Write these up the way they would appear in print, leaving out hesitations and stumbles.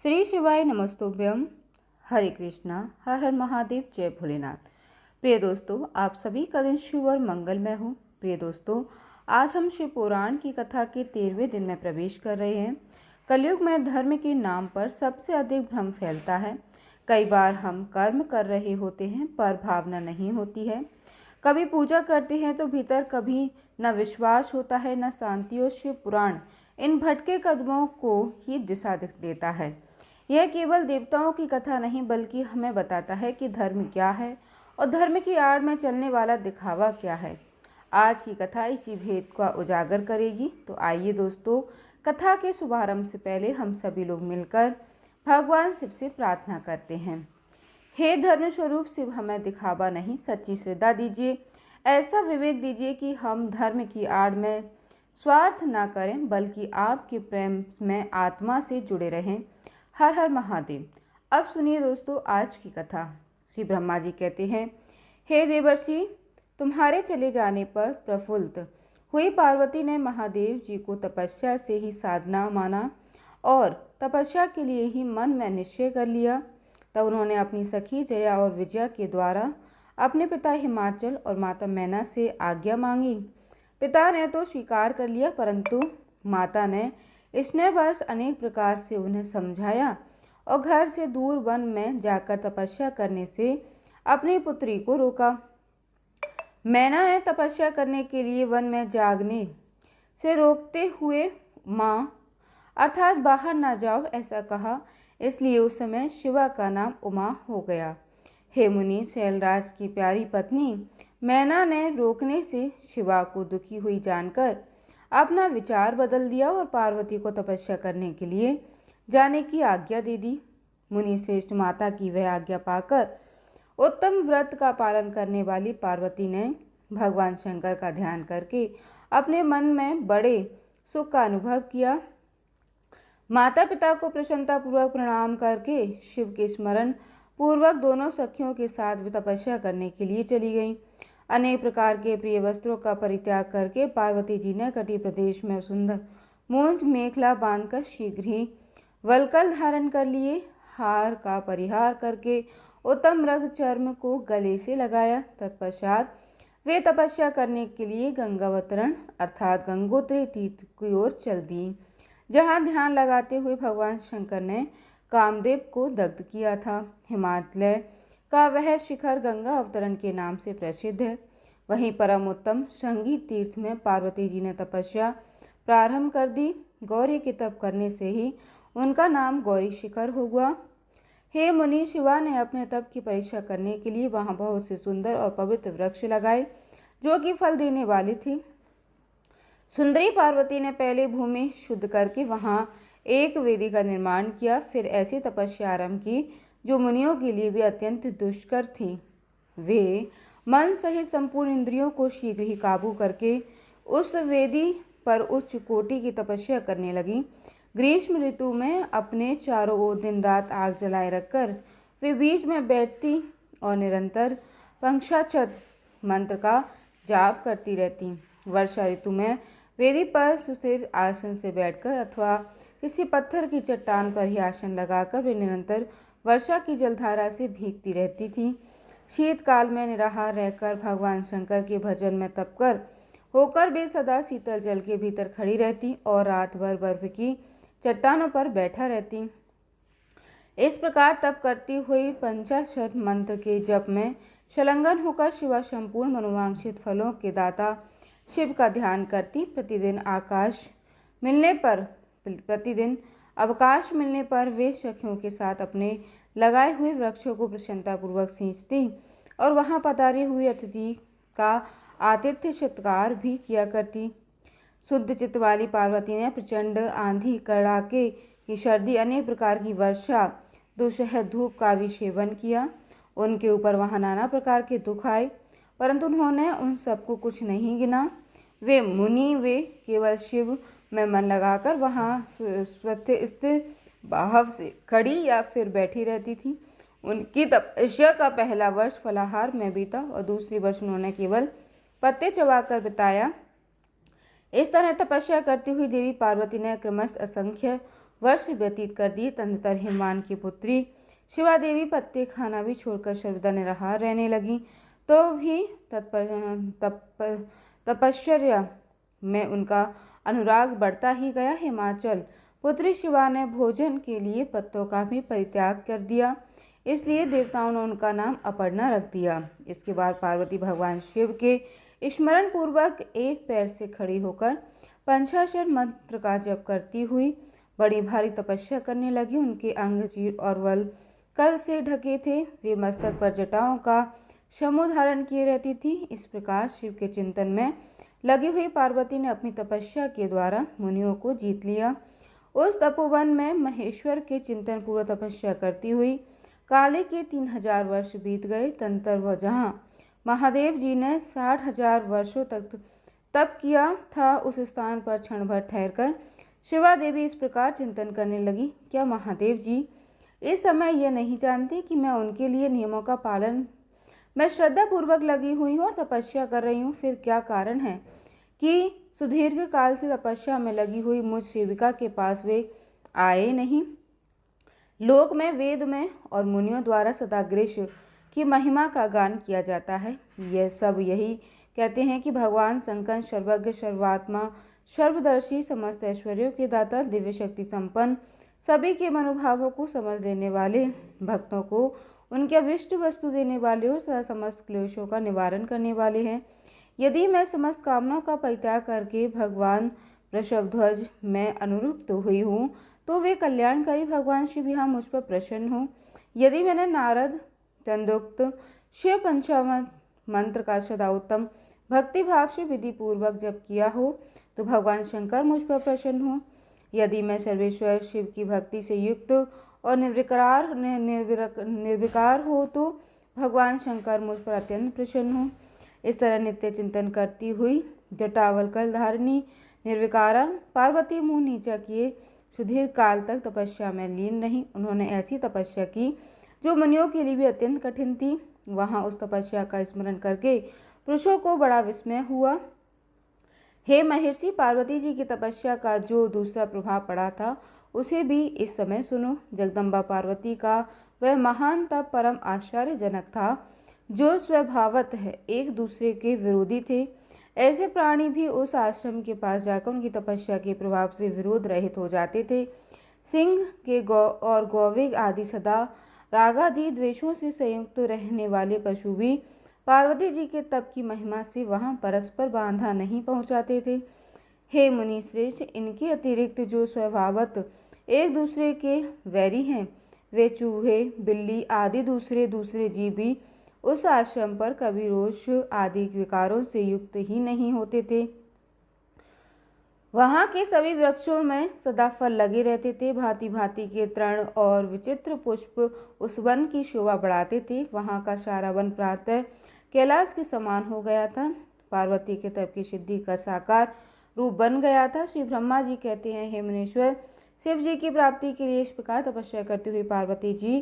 श्री शिवाय नमस्तुभ्यम। हरे कृष्णा, हर हर महादेव, जय भोलेनाथ। प्रिय दोस्तों, आप सभी का दिन शुभ और मंगलमय हो। प्रिय दोस्तों, आज हम शिव पुराण की कथा के 13वें दिन में प्रवेश कर रहे हैं। कलयुग में धर्म के नाम पर सबसे अधिक भ्रम फैलता है। कई बार हम कर्म कर रहे होते हैं पर भावना नहीं होती है। कभी पूजा करते हैं तो भीतर कभी न विश्वास होता है न शांति। और शिव पुराण इन भटके कदमों को ही दिशा देता है। यह केवल देवताओं की कथा नहीं बल्कि हमें बताता है कि धर्म क्या है और धर्म की आड़ में चलने वाला दिखावा क्या है। आज की कथा इसी भेद का उजागर करेगी। तो आइए दोस्तों, कथा के शुभारंभ से पहले हम सभी लोग मिलकर भगवान शिव से प्रार्थना करते हैं। हे धर्म स्वरूप शिव, हमें दिखावा नहीं सच्ची श्रद्धा दीजिए। ऐसा विवेक दीजिए कि हम धर्म की आड़ में स्वार्थ ना करें बल्कि आपके प्रेम में आत्मा से जुड़े रहें। हर हर महादेव। अब सुनिए दोस्तों आज की कथा। श्री ब्रह्मा जी कहते हैं, हे देवर्षि, तुम्हारे चले जाने पर प्रफुल्लित हुई पार्वती ने महादेव जी को तपस्या से ही साधना माना और तपस्या के लिए ही मन में निश्चय कर लिया। तब उन्होंने अपनी सखी जया और विजया के द्वारा अपने पिता हिमाचल और माता मैना से आज्ञा मांगी। पिता ने तो स्वीकार कर लिया, परंतु माता ने स्नेहवश अनेक प्रकार से उन्हें समझाया और घर से दूर वन में जाकर तपस्या करने से अपनी पुत्री को रोका। मैना ने तपस्या करने के लिए वन में जागने से रोकते हुए माँ अर्थात बाहर ना जाओ ऐसा कहा, इसलिए उस समय शिवा का नाम उमा हो गया। हे मुनि, शैलराज की प्यारी पत्नी मैना ने रोकने से शिवा को दुखी हुई जानकर अपना विचार बदल दिया और पार्वती को तपस्या करने के लिए जाने की आज्ञा दे दी। मुनि श्रेष्ठ माता की वह आज्ञा पाकर उत्तम व्रत का पालन करने वाली पार्वती ने भगवान शंकर का ध्यान करके अपने मन में बड़े सुख का अनुभव किया। माता पिता को प्रसन्नतापूर्वक प्रणाम करके शिव के स्मरण पूर्वक दोनों सखियों के साथ तपस्या करने के लिए चली गईं। अनेक प्रकार के प्रिय वस्त्रों का परित्याग करके पार्वती जी ने कटी प्रदेश में सुंदर मूंज मेखला बांधकर शीघ्र ही वल्कल धारण कर लिए। हार का परिहार करके उत्तम मृग चर्म को गले से लगाया। तत्पश्चात वे तपस्या करने के लिए गंगावतरण अर्थात गंगोत्री तीर्थ की ओर चल दी, जहाँ ध्यान लगाते हुए भगवान शंकर ने कामदेव को दग्ध किया था। हिमालय का वह शिखर गंगा अवतरण के नाम से प्रसिद्ध है। वहीं परम उत्तम संगीत तीर्थ में पार्वती जी ने तपस्या प्रारंभ कर दी। गौरी के तप करने से ही उनका नाम गौरी शिखर हुआ। हे मुनि, शिवा ने अपने तप की परीक्षा करने के लिए वहां बहुत से सुंदर और पवित्र वृक्ष लगाए जो कि फल देने वाले थे। सुंदरी पार्वती ने पहले भूमि शुद्ध करके वहां एक वेदी का निर्माण किया, फिर ऐसी तपस्या आरंभ की जो मुनियों के लिए भी अत्यंत दुष्कर थी। वे मन सहित संपूर्ण इंद्रियों को शीघ्र ही काबू करके उस वेदी पर उच्च कोटि की तपस्या करने लगी। ग्रीष्म ऋतु में अपने चारों ओर दिन रात आग जलाए रखकर वे बीच में बैठती और निरंतर पंचाक्षर मंत्र का जाप करती रहती। वर्षा ऋतु में वेदी पर सुस्थिर आसन से बैठकर अथवा किसी पत्थर की चट्टान पर ही आसन लगाकर वे निरंतर वर्षा की जलधारा से भीगती रहती थी। शीतकाल में निराहार रहकर भगवान शंकर के भजन में तप कर होकर वे सदा शीतल जल के भीतर खड़ी रहती और रात भर बर्फ की चट्टानों पर बैठा रहती। इस प्रकार तप करती हुई पंचाक्षर मंत्र के जप में संलग्न होकर शिवा संपूर्ण मनोवांछित फलों के दाता शिव का ध्यान करती। प्रतिदिन अवकाश मिलने पर वे सखियों के साथ अपने लगाए हुए वृक्षों को प्रसन्नतापूर्वक सींचती और वहां पधारे हुए अतिथि का आतिथ्य सत्कार भी किया करती। शुद्ध चित्त वाली पार्वती ने प्रचंड आंधी, कड़ाके की सर्दी, अनेक प्रकार की वर्षा, दुस्सह धूप का भी सेवन किया। उनके ऊपर वहां नाना प्रकार के दुख आए, परंतु उन्होंने उन सबको कुछ नहीं गिना। वे मुनि वे केवल शिव में मन लगाकर वहाँ स्वतः स्थिर भाव से खड़ी या फिर बैठी रहती थी। उनकी तपस्या का पहला वर्ष फलाहार में बीता और दूसरी वर्ष उन्होंने केवल पत्ते चबाकर बिताया। इस तरह तपस्या करती हुई देवी पार्वती ने क्रमशः असंख्य वर्ष व्यतीत कर दिए। तदनंतर हिमवान की पुत्री शिवा देवी पत्ते खाना भी छोड़कर सर्वदा निराहार रहने लगी, तो भी तपश्चर्या में उनका अनुराग बढ़ता ही गया। हिमाचल पुत्री शिवा ने भोजन के लिए पत्तों का भी परित्याग कर दिया, इसलिए देवताओं ने उनका नाम अपर्णा रख दिया। इसके बाद पार्वती भगवान शिव के स्मरण पूर्वक एक पैर से खड़ी होकर पंचाक्षर मंत्र का जप करती हुई बड़ी भारी तपस्या करने लगी। उनके अंग चीर और वल कल से ढके थे, वे मस्तक पर जटाओं का समूह धारण किए रहती थी। इस प्रकार शिव के चिंतन में लगी हुई पार्वती ने अपनी तपस्या के द्वारा मुनियों को जीत लिया। उस तपोवन में महेश्वर के चिंतन पूर्वक तपस्या करती हुई काले के 3000 वर्ष बीत गए। तंत्र वह जहाँ महादेव जी ने 60,000 वर्षों तक तप किया था, उस स्थान पर क्षण भर ठहरकर शिवा देवी इस प्रकार चिंतन करने लगी, क्या महादेव जी इस समय यह नहीं जानते कि मैं उनके लिए नियमों का पालन मैं श्रद्धा पूर्वक लगी हुई हूँ और तपस्या कर रही हूँ? फिर क्या कारण है कि सुदीर्घ काल से तपस्या में लगी हुई मुझ सेविका के पास वे आए नहीं? लोक में, वेद में और मुनियों द्वारा सदाग्रेश की महिमा का गान किया जाता है। यह सब यही कहते हैं कि भगवान शंकर सर्वज्ञ, सर्वात्मा, सर्वदर्शी, समस्त ऐश्वर्यों के दाता, दिव्य शक्ति संपन्न, सभी के मनोभावों को समझ लेने वाले, भक्तों को उनके अभिष्ट वस्तु देने वाले और सदा समस्त क्लेशों का निवारण करने वाले हैं। यदि मैं समस्त कामनाओं का परित्याग करके भगवान वृषभध्वज में अनुरुक्त हुई हूँ, तो वे कल्याणकारी भगवान शिव यहाँ मुझ पर प्रसन्न हो। यदि मैंने नारद चंदोक्त शिव पंचामृत मंत्र का सदा उत्तम भक्ति भाव से विधि पूर्वक जप किया हो, तो भगवान शंकर मुझ पर प्रसन्न हो। यदि मैं सर्वेश्वर शिव की भक्ति से युक्त और निर्विकार हो, तो भगवान शंकर मुझ पर अत्यंत प्रसन्न हो। इस तरह नित्य चिंतन करती हुई जटावल्कल धारिणी निर्विकारा पार्वती मुँह नीचा किए सुदीर्घ काल तक तपस्या में लीन रही। उन्होंने ऐसी तपस्या की जो मुनियों के लिए भी अत्यंत कठिन थी। वहां उस तपस्या का स्मरण करके पुरुषों को बड़ा विस्मय हुआ। हे महर्षि, पार्वती जी की तपस्या का जो दूसरा प्रभाव पड़ा था, उसे भी इस समय सुनो। जगदम्बा पार्वती का वह महान तप परम आश्चर्यजनक था, जो स्वभावत है एक दूसरे के विरोधी थे। ऐसे प्राणी भी उस आश्रम के पास जाकर उनकी तपस्या के प्रभाव से विरोध रहित हो जाते थे। सिंह के गौ और गौवेग आदि सदा रागादि द्वेषों से संयुक्त रहने वाले पशु भी पार्वती जी के तप की महिमा से वहां परस्पर बांधा नहीं पहुंचाते थे। हे मुनि श्रेष्ठ, इनके अतिरिक्त जो स्वभावत एक दूसरे के वैरी हैं, वे चूहे, बिल्ली आदि दूसरे जीव भी उस आश्रम पर कभी रोष आदि विकारों से युक्त ही नहीं होते थे। वहाँ के सभी वृक्षों में सदा फल लगे रहते थे। भांति भांति के तृण और विचित्र पुष्प उस वन की शोभा बढ़ाते थे। वहाँ का सारा वन प्रातः कैलाश के समान हो गया था। पार्वती के तप की सिद्धि का साकार रूप बन गया था। श्री ब्रह्मा जी कहते हैं, हे मुनीश्वर, शिव जी की प्राप्ति के लिए इस प्रकार तपस्या करती हुई पार्वती जी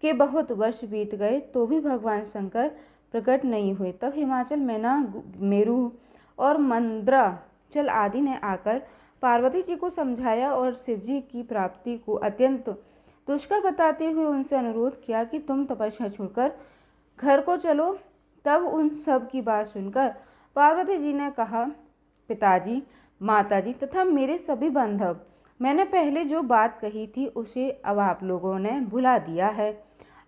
के बहुत वर्ष बीत गए, तो भी भगवान शंकर प्रकट नहीं हुए। तब हिमाचल, मैना, मेरू और मंद्राचल आदि ने आकर पार्वती जी को समझाया और शिव जी की प्राप्ति को अत्यंत दुष्कर बताते हुए उनसे अनुरोध किया कि तुम तपस्या छोड़कर घर को चलो। तब उन सब की बात सुनकर पार्वती जी ने कहा, पिताजी, माताजी तथा मेरे सभी बांधव, मैंने पहले जो बात कही थी उसे अब आप लोगों ने भुला दिया है।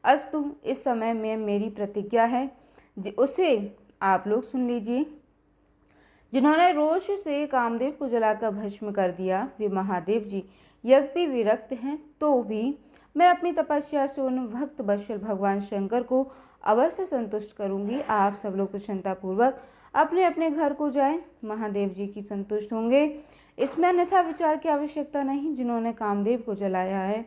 अस्तु, इस समय में मेरी प्रतिज्ञा है, उसे आप लोग सुन लीजिए। जिन्होंने रोष से कामदेव को जलाकर भस्म कर दिया, वे महादेव जी यज्ञ विरक्त हैं, तो भी मैं अपनी तपस्या से उन भक्त वत्सल भगवान शंकर को अवश्य संतुष्ट करूंगी। आप सब लोग प्रसन्नता पूर्वक अपने अपने घर को जाएं, महादेव जी की संतुष्ट होंगे। इसमें अन्यथा विचार की आवश्यकता नहीं। जिन्होंने कामदेव को जलाया है,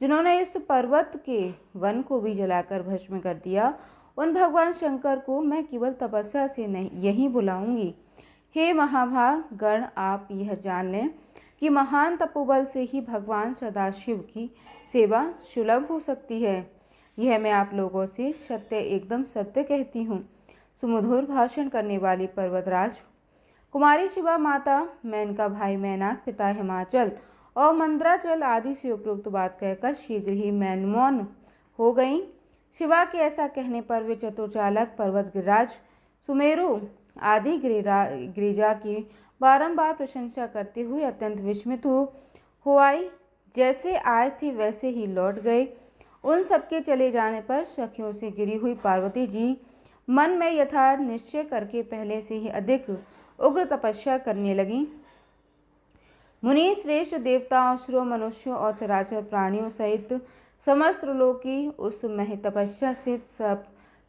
जिन्होंने इस पर्वत के वन को भी जलाकर भस्म कर दिया, उन भगवान शंकर को मैं केवल तपस्या से नहीं यहीं बुलाऊंगी। हे महाभाग गण, आप यह जान लें कि महान तपोबल से ही भगवान सदाशिव की सेवा सुलभ हो सकती है। यह मैं आप लोगों से सत्य, एकदम सत्य कहती हूँ। सुमधुर भाषण करने वाली पर्वतराज कुमारी शिवा माता, मैं इनका भाई मैनाक, पिता हिमाचल और मंद्राचल आदि से उपरोक्त बात कहकर शीघ्र ही मौन हो गईं। शिवा के ऐसा कहने पर वे चतुर्चालक पर्वत गिरिराज, सुमेरु आदि गिरिजा की बारंबार प्रशंसा करते हुए अत्यंत विस्मित हो आई। जैसे आए थे वैसे ही लौट गए। उन सबके चले जाने पर सखियों से घिरी हुई पार्वती जी मन में यथार्थ निश्चय करके पहले से ही अधिक उग्र तपस्या करने लगी। मुनि श्रेष्ठ देवताओं, असुरों, मनुष्यों और चराचर प्राणियों सहित समस्त लोग की उस मह तपस्या से सब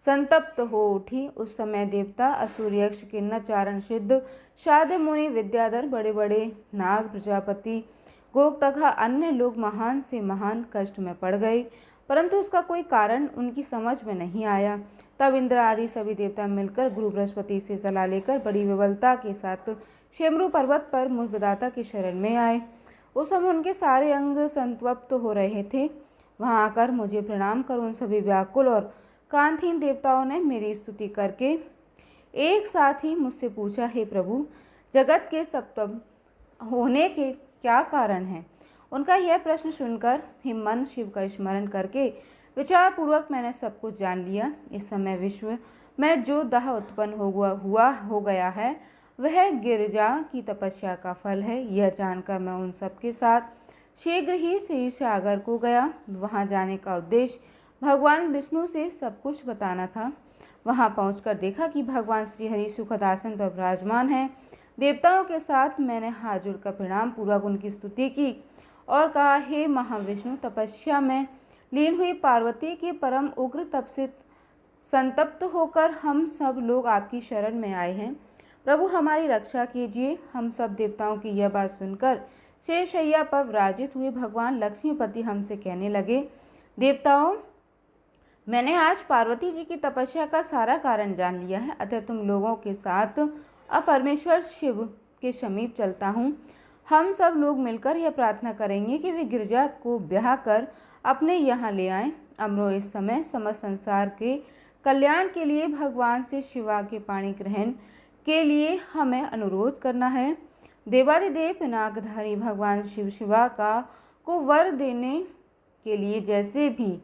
संतप्त हो उठी। उस समय देवता, असुर, यक्ष, किन्नर, चारण, सिद्ध, साध्य, मुनि, विद्याधर, बड़े बड़े नाग, प्रजापति, गोक तथा अन्य लोग महान से महान कष्ट में पड़ गए, परंतु उसका कोई कारण उनकी समझ में नहीं आया। तब इंद्र आदि सभी देवता मिलकर गुरु बृहस्पति से सलाह लेकर बड़ी विबलता के साथ शेमरु पर्वत पर मुझ विधाता की शरण में आए। उस समय उनके सारे अंग संतप्त हो रहे थे। वहां आकर मुझे प्रणाम कर उन सभी व्याकुल और कांतहीन देवताओं ने मेरी स्तुति करके एक साथ ही मुझसे पूछा, हे प्रभु, जगत के संतप्त होने के क्या कारण है? उनका यह प्रश्न सुनकर हिमन शिव का स्मरण करके विचार पूर्वक मैंने सब कुछ जान लिया। इस समय विश्व में जो दाह उत्पन्न हो गया है वह गिरिजा की तपस्या का फल है। यह जानकर मैं उन सब के साथ शीघ्र ही क्षीर सागर को गया। वहां जाने का उद्देश्य भगवान विष्णु से सब कुछ बताना था। वहां पहुंचकर देखा कि भगवान श्रीहरि सुखद आसन पर विराजमान है। देवताओं के साथ मैंने हाथ जोड़कर प्रणाम पूर्वक उनकी स्तुति की और कहा, हे महाविष्णु, तपस्या में लीन हुई पार्वती के परम उग्र तप से संतप्त होकर हम सब लोग आपकी शरण में आए हैं। प्रभु, हमारी रक्षा कीजिए। हम सब देवताओं की यह बात सुनकर शेषशैया पर विराजित हुए भगवान लक्ष्मीपति हमसे कहने लगे, देवताओं, मैंने आज पार्वती जी की तपस्या का सारा कारण जान लिया है, अतः तुम लोगों के साथ अब परमेश्वर शिव के समीप चलता हूँ। हम सब लोग मिलकर यह प्रार्थना करेंगे कि वे गिरिजा को ब्याह कर अपने यहाँ ले आएं। अमरो, इस समय समस्त संसार के कल्याण के लिए भगवान से शिवा के पाणी ग्रहण के लिए हमें अनुरोध करना है। देवादिदेव पिनाकधारी भगवान शिव शिवा का को वर देने के लिए जैसे भी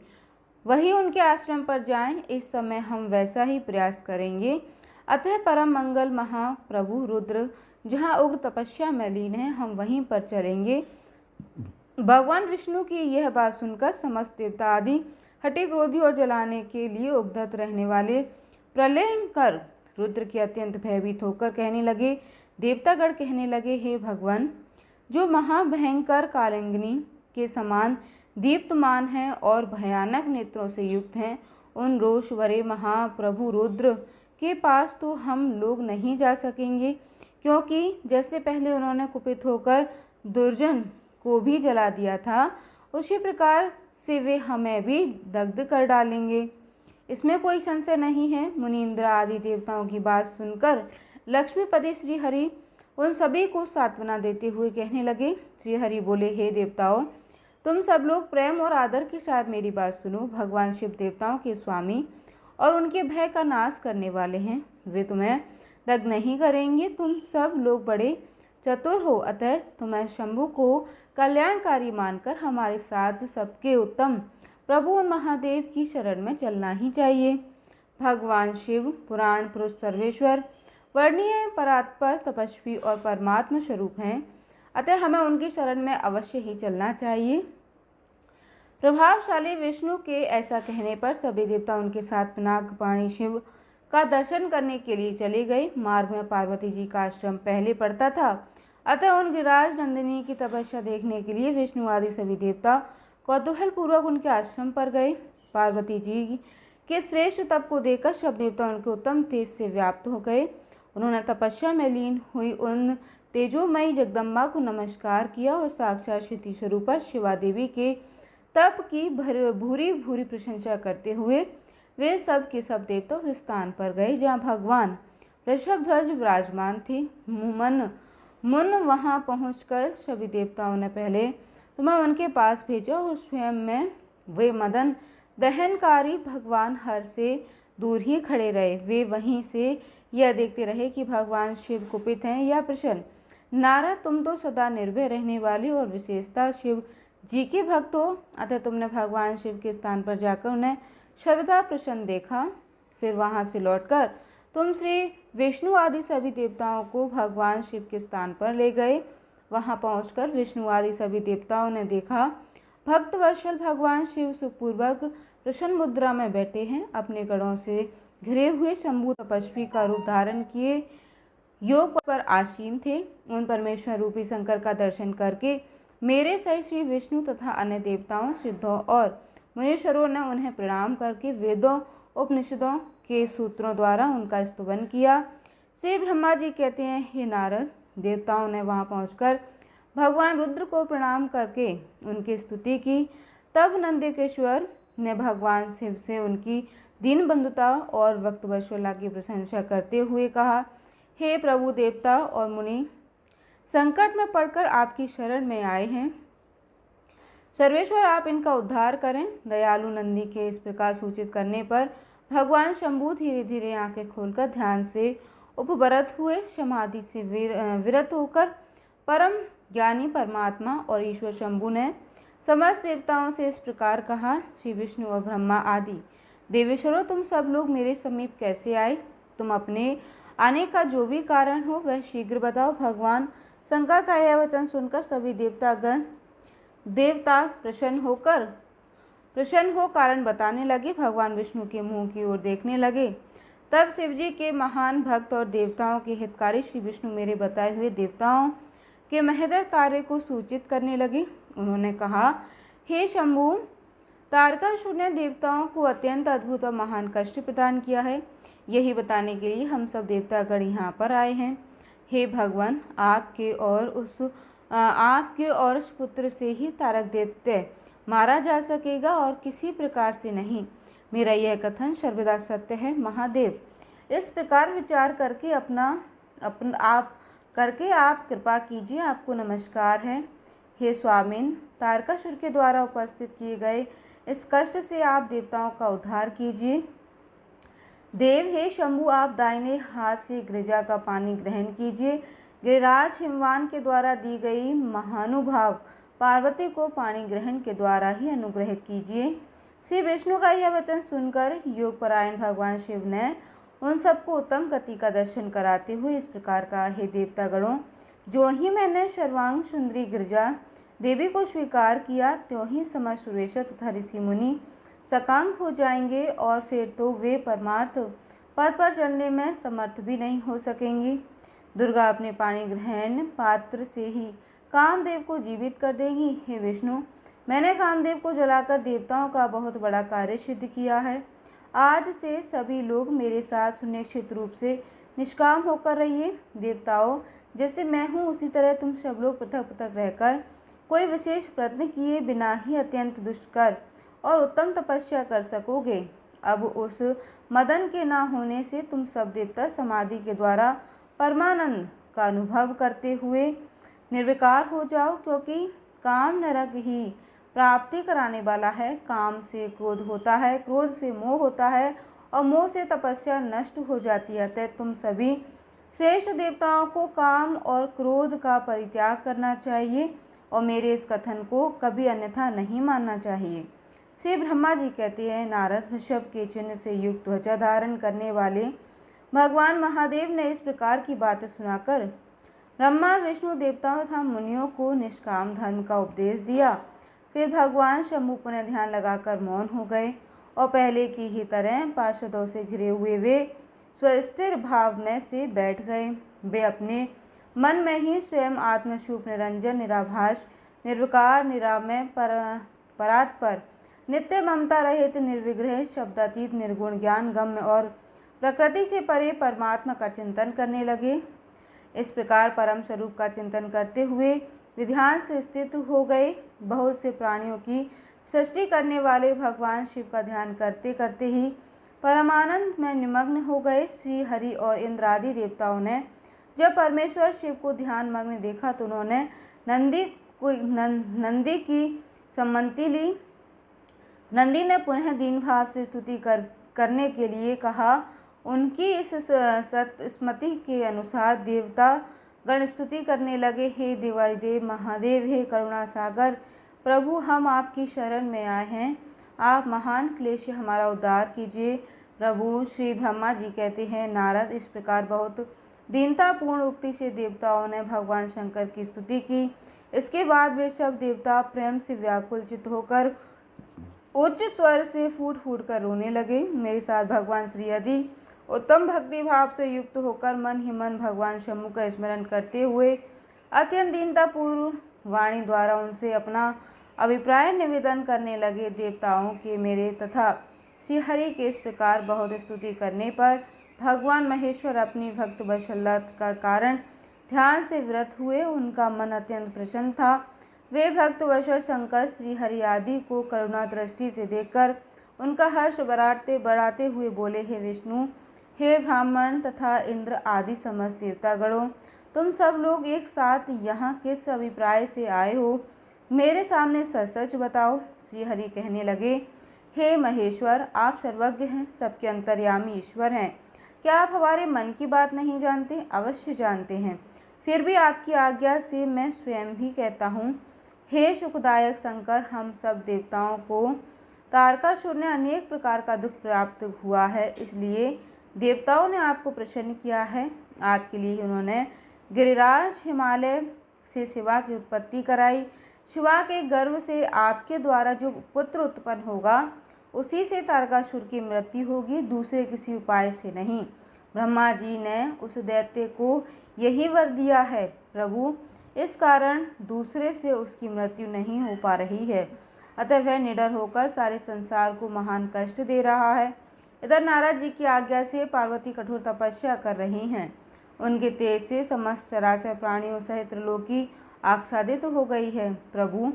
वही उनके आश्रम पर जाएं, इस समय हम वैसा ही प्रयास करेंगे। अतः परम मंगल महाप्रभु रुद्र जहाँ उग्र तपस्या में लीन है, हम वहीं पर चलेंगे। भगवान विष्णु की यह बात सुनकर समस्त देवता आदि हटे क्रोधी और जलाने के लिए उद्यत रहने वाले प्रलयंकर रुद्र के अत्यंत भयभीत होकर कहने लगे, देवतागण कहने लगे, हे भगवान, जो महाभयंकर कालिंगनी के समान दीप्तमान हैं और भयानक नेत्रों से युक्त हैं, उन रोष भरे महाप्रभु रुद्र के पास तो हम लोग नहीं जा सकेंगे, क्योंकि जैसे पहले उन्होंने कुपित होकर दुर्जन को भी जला दिया था, उसी प्रकार से वे हमें भी दग्ध कर डालेंगे। इसमें कोई संशय नहीं है। मुनीन्द्र आदि देवताओं की बात सुनकर लक्ष्मीपति श्रीहरि उन सभी को सांत्वना देते हुए कहने लगे। श्रीहरि बोले, हे देवताओं, तुम सब लोग प्रेम और आदर के साथ मेरी बात सुनो। भगवान शिव देवताओं के स्वामी और उनके भय का नाश करने वाले हैं। वे तुम्हें दग्ध नहीं करेंगे। तुम सब लोग बड़े चतुर हो, अतः तुम्हें शंभु को कल्याणकारी मानकर हमारे साथ सबके उत्तम प्रभु उन महादेव की शरण में चलना ही चाहिए। भगवान शिव पुराण पुरुष सर्वेश्वर, वर्णीय, परात्पर, तपस्वी और परमात्मा स्वरूप हैं, अतः हमें उनकी शरण में अवश्य ही चलना चाहिए। प्रभावशाली विष्णु के ऐसा कहने पर सभी देवता उनके साथ पिनाकपाणी शिव का दर्शन करने के लिए चले गए। मार्ग में पार्वती जी का आश्रम पहले पड़ता था, अतः उन गिरिराज नंदिनी की तपस्या देखने के लिए विष्णु आदि सभी देवता कौतूहल पूर्वक उनके आश्रम पर गए। पार्वती जी के श्रेष्ठ तप को देखकर सब देवता उनके उत्तम तेज से व्याप्त हो गए। उन्होंने तपस्या में लीन हुई उन तेजोमयी जगदम्बा को नमस्कार किया और साक्षात क्षिति स्वरूपा शिवा देवी के तप की भूरी भूरी प्रशंसा करते हुए वे सब के सब देवता उस स्थान पर गए जहाँ भगवान ऋषभध्वज विराजमान थे। मुन वहाँ पहुंचकर सभी देवताओं ने पहले तुम्हें उनके पास भेजा और स्वयं में वे मदन दहनकारी भगवान हर से दूर ही खड़े रहे। वे वहीं से यह देखते रहे कि भगवान शिव कुपित हैं या प्रसन्न। नारद, तुम तो सदा निर्भय रहने वाले और विशेषता शिव जी के भक्त हो, अतः तुमने भगवान शिव के स्थान पर जाकर उन्हें सर्वदा प्रसन्न देखा। फिर वहां से लौटकर तुम श्री विष्णु आदि सभी देवताओं को भगवान शिव के स्थान पर ले गए। वहां पहुंचकर विष्णु आदि सभी देवताओं ने देखा भक्त वत्सल भगवान शिव सुखपूर्वक प्रसन्न मुद्रा में बैठे हैं। अपने गढ़ों से घिरे हुए शंभु तपस्वी का रूप धारण किए योग पर आसीन थे। उन परमेश्वर रूपी शंकर का दर्शन करके मेरे सहित श्री विष्णु तथा अन्य देवताओं, सिद्धों और मुनीश्वरों ने उन्हें प्रणाम करके वेदों उपनिषदों के सूत्रों द्वारा उनका स्तुवन किया। श्री ब्रह्मा जी कहते हैं, हे नारद, देवताओं ने वहां पहुंचकर भगवान रुद्र को प्रणाम करके उनकी स्तुति की। तब नंदिकेश्वर ने भगवान शिव से उनकी दीन बंधुता और वक्तवत्सला की प्रशंसा करते हुए कहा, हे प्रभु, देवता और मुनि संकट में पड़कर आपकी शरण में आए हैं। सर्वेश्वर, आप इनका उद्धार करें। दयालु नंदी के इस प्रकार सूचित करने पर भगवान शंभु धीरे धीरे आंखें खोलकर ध्यान से उपवरत हुए। समाधि से विरत होकर परम ज्ञानी परमात्मा और ईश्वर शंभु ने समस्त देवताओं से इस प्रकार कहा, श्री विष्णु और ब्रह्मा आदि देवेश्वरों, तुम सब लोग मेरे समीप कैसे आए? तुम अपने आने का जो भी कारण हो वह शीघ्र बताओ। भगवान शंकर का यह वचन सुनकर सभी देवता प्रसन्न हो कारण बताने लगे। भगवान विष्णु के मुंह की ओर देखने लगे। तब शिवजी के महान भक्त और देवताओं के हितकारी श्री विष्णु मेरे बताए हुए देवताओं के महदर कार्य को सूचित करने लगे। उन्होंने कहा, हे शंभु, तारकासुर ने देवताओं को अत्यंत अद्भुत और महान कष्ट प्रदान किया है। यही बताने के लिए हम सब देवतागण यहाँ पर आए हैं। हे भगवान, आपके और उस पुत्र से ही तारक दैत्य मारा जा सकेगा और किसी प्रकार से नहीं। मेरा यह कथन सर्वदा सत्य है। महादेव, इस प्रकार विचार करके आप कृपा कीजिए। आपको नमस्कार है। हे स्वामिन, तारकासुर के द्वारा उपस्थित किए गए इस कष्ट से आप देवताओं का उद्धार कीजिए। देव, हे शंभु, आप दाहिने हाथ से गिरिजा का पानी ग्रहण कीजिए। गिरिराज हिमवान के द्वारा दी गई महानुभाव पार्वती को पानी ग्रहण के द्वारा ही अनुग्रहित कीजिए। श्री विष्णु का यह वचन सुनकर योगपरायण भगवान शिव ने उन सबको उत्तम गति का दर्शन कराते हुए इस प्रकार कहा, हे देवतागणों, जो ही मैंने सर्वांग सुंदरी गिरिजा देवी को स्वीकार किया, त्यों ही समस्त सुरेश्वर तथा ऋषि मुनि सकाम हो जाएंगे और फिर तो वे परमार्थ पद पर चलने में समर्थ भी नहीं हो सकेंगे। दुर्गा अपने पाणी ग्रहण पात्र से ही कामदेव को जीवित कर देगी। हे विष्णु, मैंने कामदेव को जलाकर देवताओं का बहुत बड़ा कार्य सिद्ध किया है। आज से सभी लोग मेरे साथ सुनिश्चित रूप से निष्काम होकर रहिए। देवताओं, जैसे मैं हूँ उसी तरह तुम सब लोग पृथक पृथक रहकर कोई विशेष प्रयत्न किए बिना ही अत्यंत दुष्कर और उत्तम तपस्या कर सकोगे। अब उस मदन के ना होने से तुम सब देवता समाधि के द्वारा परमानंद का अनुभव करते हुए निर्विकार हो जाओ, क्योंकि काम नरक ही प्राप्ति कराने वाला है। काम से क्रोध होता है, क्रोध से मोह होता है और मोह से तपस्या नष्ट हो जाती है। अतः तुम सभी श्रेष्ठ देवताओं को काम और क्रोध का परित्याग करना चाहिए और मेरे इस कथन को कभी अन्यथा नहीं मानना चाहिए। श्री ब्रह्मा जी कहते हैं, नारद, वृषभ के चिन्ह से युक्त ध्वजा धारण करने वाले भगवान महादेव ने इस प्रकार की बातें सुनाकर ब्रह्मा, विष्णु, देवताओं तथा मुनियों को निष्काम धर्म का उपदेश दिया। फिर भगवान शंभु पुनः ध्यान लगाकर मौन हो गए और पहले की ही तरह पार्षदों से घिरे हुए वे स्वस्थिर भाव में से बैठ गए। वे अपने मन में ही स्वयं आत्मशूप, निरंजन, निराभास, निर्विकार, निरामय, परात्पर, नित्य ममता रहित, निर्विग्रह, शब्दातीत, निर्गुण, ज्ञान गम्य और प्रकृति से परे परमात्मा का चिंतन करने लगे। इस प्रकार परम स्वरूप का चिंतन करते हुए विध्यान से स्थित हो गए। बहुत से प्राणियों की सृष्टि करने वाले भगवान शिव का ध्यान करते करते ही परमानंद में निमग्न हो गए। श्री हरि और इंद्र आदि देवताओं ने जब परमेश्वर शिव को ध्यान मग्न देखा तो उन्होंने नंदी की सम्मति ली। नंदी ने पुनः दीन भाव से स्तुति करने के लिए कहा। उनकी इस स्मृति के अनुसार गण स्तुति करने लगे, हे देवादिदेव महादेव, हे करुणा सागर प्रभु, हम आपकी शरण में आए हैं, आप महान क्लेश से हमारा उद्धार कीजिए। प्रभु श्री ब्रह्मा जी कहते हैं, नारद, इस प्रकार बहुत दीनतापूर्ण उक्ति से देवताओं ने भगवान शंकर की स्तुति की। इसके बाद वे सब देवता प्रेम से व्याकुल चित्त होकर उच्च स्वर से फूट फूट कर रोने लगे। मेरे साथ भगवान श्री हरि उत्तम भक्ति भाव से युक्त होकर मन ही मन भगवान शंभु का स्मरण करते हुए अत्यंत दीनतापूर्ण वाणी द्वारा उनसे अपना अभिप्राय निवेदन करने लगे। देवताओं के मेरे तथा श्री हरि के इस प्रकार बहुत स्तुति करने पर भगवान महेश्वर अपनी भक्त वत्सलता का कारण ध्यान से व्रत हुए। उनका मन अत्यंत प्रसन्न था। वे भक्त वत्सल शंकर श्री हरि आदि को करुणा दृष्टि से देखकर उनका हर्ष बढ़ाते हुए बोले, हे विष्णु, हे ब्राह्मण तथा इंद्र आदि समस्त देवतागणों, तुम सब लोग एक साथ यहाँ किस अभिप्राय से आए हो? मेरे सामने सच सच बताओ। श्री हरि कहने लगे, हे महेश्वर, आप सर्वज्ञ हैं, सबके अंतर्यामी ईश्वर हैं। क्या आप हमारे मन की बात नहीं जानते? अवश्य जानते हैं। फिर भी आपकी आज्ञा से मैं स्वयं भी कहता हूँ, हे सुखदायक शंकर, हम सब देवताओं को तारकासुर ने अनेक प्रकार का दुख प्राप्त हुआ है, इसलिए देवताओं ने आपको प्रसन्न किया है। आपके लिए उन्होंने गिरिराज हिमालय से शिवा की उत्पत्ति कराई। शिवा के गर्भ से आपके द्वारा जो पुत्र उत्पन्न होगा उसी से तारकासुर की मृत्यु होगी, दूसरे किसी उपाय से नहीं। ब्रह्मा जी ने उस दैत्य को यही वर दिया है प्रभु, इस कारण दूसरे से उसकी मृत्यु नहीं हो पा रही है, अतः वह निडर होकर सारे संसार को महान कष्ट दे रहा है। इधर नारद जी की आज्ञा से पार्वती कठोर तपस्या कर रही हैं। उनके तेज से समस्त चराचर प्राणियों सहित त्रिलोकी आच्छादित हो गई है प्रभु,